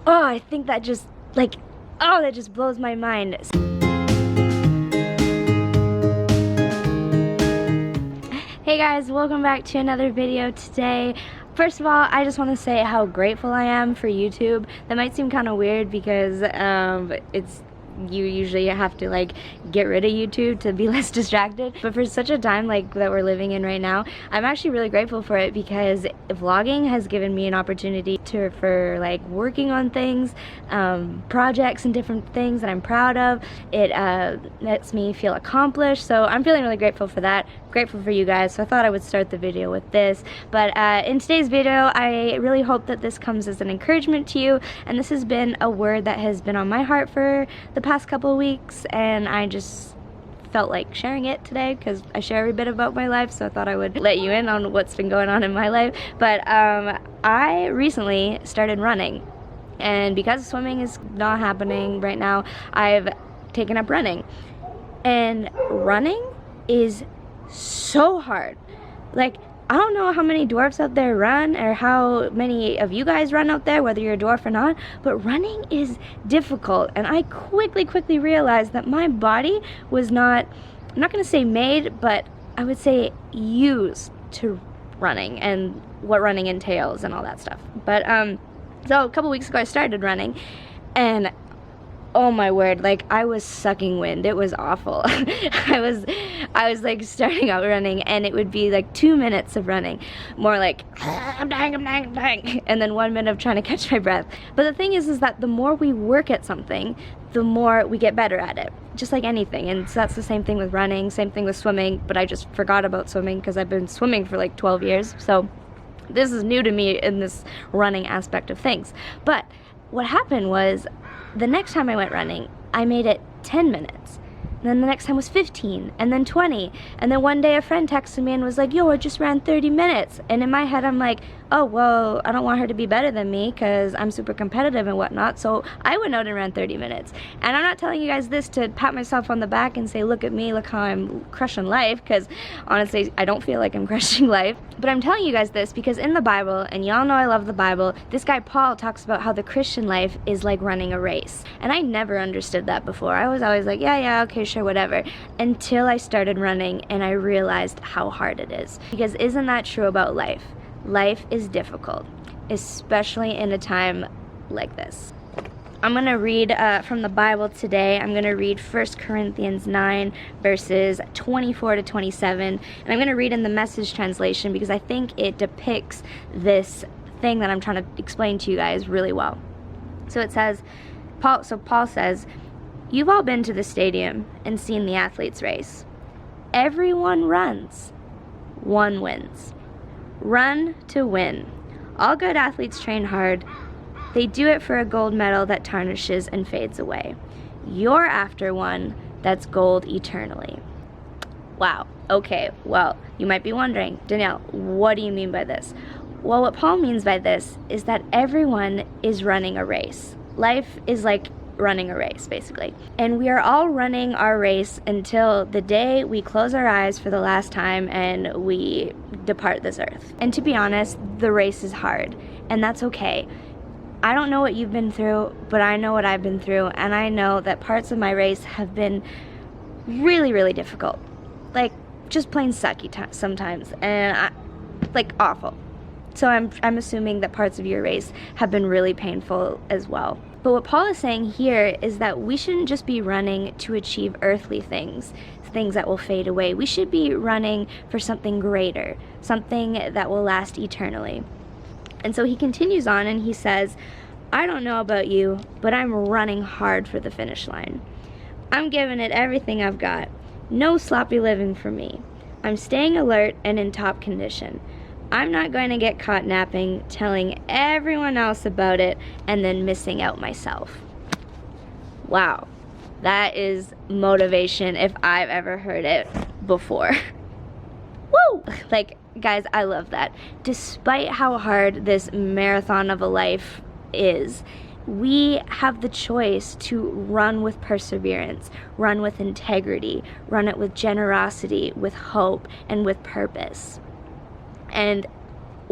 Oh, I think that just, like, oh, that just blows my mind. Hey guys, welcome back to another video today. First of all, I just want to say how grateful I am for YouTube. That might seem kind of weird because you usually have to like get rid of YouTube to be less distracted, but for such a time like that we're living in right now, I'm actually really grateful for it because vlogging has given me an opportunity for like working on things, projects and different things that I'm proud of. It lets me feel accomplished, so I'm feeling really grateful for that. Grateful for you guys, so I thought I would start the video with this. But in today's video, I really hope that this comes as an encouragement to you, and this has been a word that has been on my heart for the past couple of weeks, and I just felt like sharing it today because I share every bit about my life, so I thought I would let you in on what's been going on in my life. But I recently started running, and because swimming is not happening right now, I've taken up running. And running is so hard. Like, I don't know how many dwarfs out there run or how many of you guys run out there, whether you're a dwarf or not, but running is difficult. And I quickly realized that my body was not, I'm not going to say made, but I would say used to running and what running entails and all that stuff. But so a couple weeks ago I started running, and oh my word, like I was sucking wind. It was awful. I was like starting out running, and it would be like 2 minutes of running, more like I'm dying, and then 1 minute of trying to catch my breath. But the thing is that the more we work at something, the more we get better at it, just like anything. And so that's the same thing with running, same thing with swimming, but I just forgot about swimming because I've been swimming for like 12 years. So this is new to me in this running aspect of things. But what happened was, the next time I went running, I made it 10 minutes. And then the next time was 15, and then 20. And then one day a friend texted me and was like, yo, I just ran 30 minutes. And in my head, I'm like, oh, well, I don't want her to be better than me because I'm super competitive and whatnot. So I went out and ran 30 minutes. And I'm not telling you guys this to pat myself on the back and say, look at me, look how I'm crushing life, because honestly, I don't feel like I'm crushing life. But I'm telling you guys this because in the Bible, and y'all know I love the Bible, this guy Paul talks about how the Christian life is like running a race. And I never understood that before. I was always like, yeah, okay, sure, whatever. Until I started running and I realized how hard it is. Because isn't that true about life? Life is difficult, especially in a time like this. I'm going to read from the Bible today. I'm going to read 1 Corinthians 9 verses 24 to 27. And I'm going to read in the Message translation because I think it depicts this thing that I'm trying to explain to you guys really well. So it says, Paul says, you've all been to the stadium and seen the athletes race. Everyone runs. One wins. Run to win. All good athletes train hard. They do it for a gold medal that tarnishes and fades away. You're after one that's gold eternally. Wow. Okay, well, you might be wondering, Danielle, what do you mean by this? Well, what Paul means by this is that everyone is running a race. Life is like running a race, basically. And we are all running our race until the day we close our eyes for the last time and we depart this earth. And to be honest, the race is hard, and that's okay. I don't know what you've been through, but I know what I've been through, and I know that parts of my race have been really difficult. Like, just plain sucky sometimes, and like awful. So I'm assuming that parts of your race have been really painful as well. But what Paul is saying here is that we shouldn't just be running to achieve earthly things that will fade away. We should be running for something greater, something that will last eternally. And so he continues on and he says, I don't know about you, but I'm running hard for the finish line. I'm giving it everything I've got. No sloppy living for me. I'm staying alert and in top condition. I'm not going to get caught napping, telling everyone else about it, and then missing out myself. Wow, that is motivation if I've ever heard it before. Woo! Like, guys, I love that. Despite how hard this marathon of a life is, we have the choice to run with perseverance, run with integrity, run it with generosity, with hope, and with purpose. And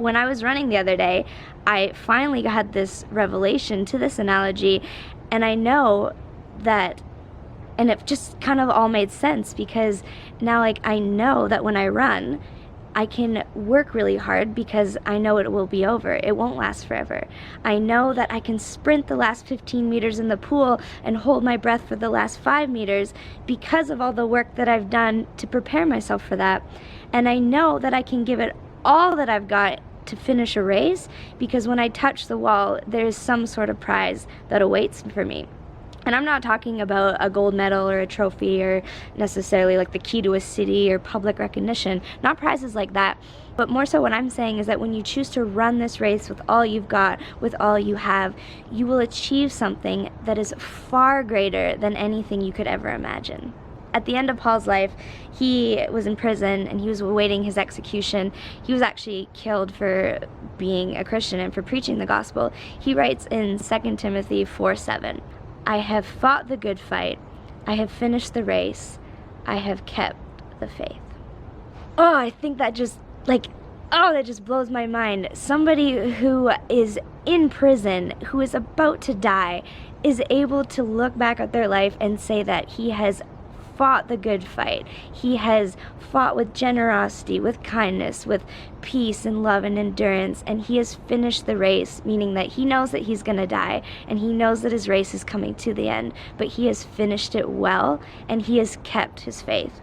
when I was running the other day, I finally had this revelation to this analogy, and I know that, and it just kind of all made sense, because now, like, I know that when I run, I can work really hard because I know it will be over. It won't last forever. I know that I can sprint the last 15 meters in the pool and hold my breath for the last 5 meters because of all the work that I've done to prepare myself for that. And I know that I can give it all that I've got to finish a race, because when I touch the wall, there's some sort of prize that awaits for me. And I'm not talking about a gold medal or a trophy or necessarily like the key to a city or public recognition, not prizes like that. But more so what I'm saying is that when you choose to run this race with all you've got, with all you have, you will achieve something that is far greater than anything you could ever imagine. At the end of Paul's life, he was in prison and he was awaiting his execution. He was actually killed for being a Christian and for preaching the gospel. He writes in 2 Timothy 4:7, I have fought the good fight. I have finished the race. I have kept the faith. Oh, I think that just, that just blows my mind. Somebody who is in prison, who is about to die, is able to look back at their life and say that he has fought the good fight. He has fought with generosity, with kindness, with peace and love and endurance, and he has finished the race, meaning that he knows that he's gonna die and he knows that his race is coming to the end, but he has finished it well and he has kept his faith.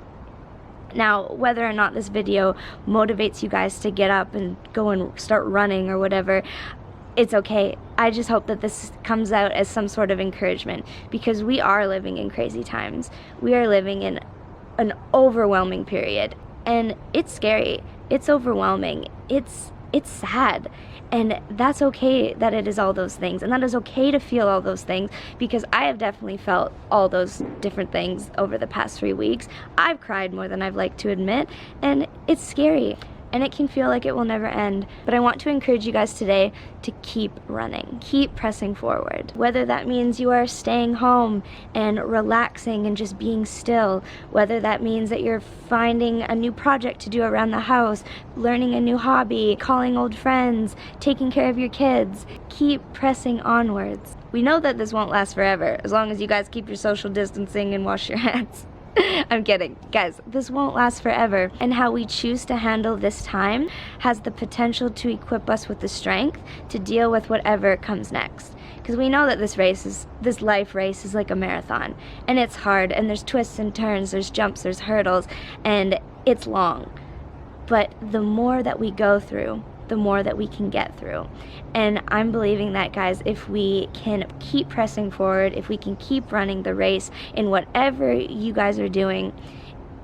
Now, whether or not this video motivates you guys to get up and go and start running or whatever, it's okay. I just hope that this comes out as some sort of encouragement, because we are living in crazy times. We are living in an overwhelming period, and it's scary. It's overwhelming. It's sad. And that's okay that it is all those things, and that is okay to feel all those things, because I have definitely felt all those different things over the past 3 weeks. I've cried more than I've liked to admit, and it's scary. And it can feel like it will never end. But I want to encourage you guys today to keep running, keep pressing forward. Whether that means you are staying home and relaxing and just being still, whether that means that you're finding a new project to do around the house, learning a new hobby, calling old friends, taking care of your kids, keep pressing onwards. We know that this won't last forever, as long as you guys keep your social distancing and wash your hands. I'm kidding. Guys, this won't last forever, and how we choose to handle this time has the potential to equip us with the strength to deal with whatever comes next. Because we know that this life race is like a marathon, and it's hard, and there's twists and turns, there's jumps, there's hurdles, and it's long. But the more that we go through, the more that we can get through. And I'm believing that, guys, if we can keep pressing forward, if we can keep running the race in whatever you guys are doing,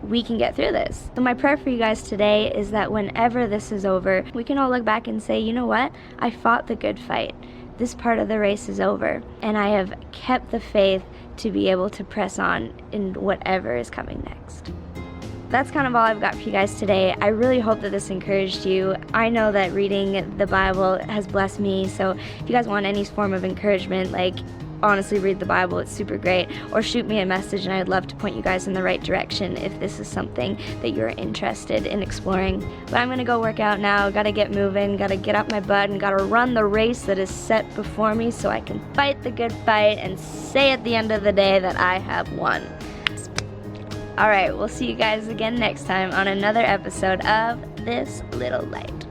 we can get through this. So my prayer for you guys today is that whenever this is over, we can all look back and say, you know what? I fought the good fight. This part of the race is over, and I have kept the faith to be able to press on in whatever is coming next. That's kind of all I've got for you guys today. I really hope that this encouraged you. I know that reading the Bible has blessed me, so if you guys want any form of encouragement, honestly, read the Bible. It's super great. Or shoot me a message, and I'd love to point you guys in the right direction if this is something that you're interested in exploring. But I'm gonna go work out now. Gotta get moving, gotta get up my butt, and gotta run the race that is set before me so I can fight the good fight and say at the end of the day that I have won. Alright, we'll see you guys again next time on another episode of This Little Light.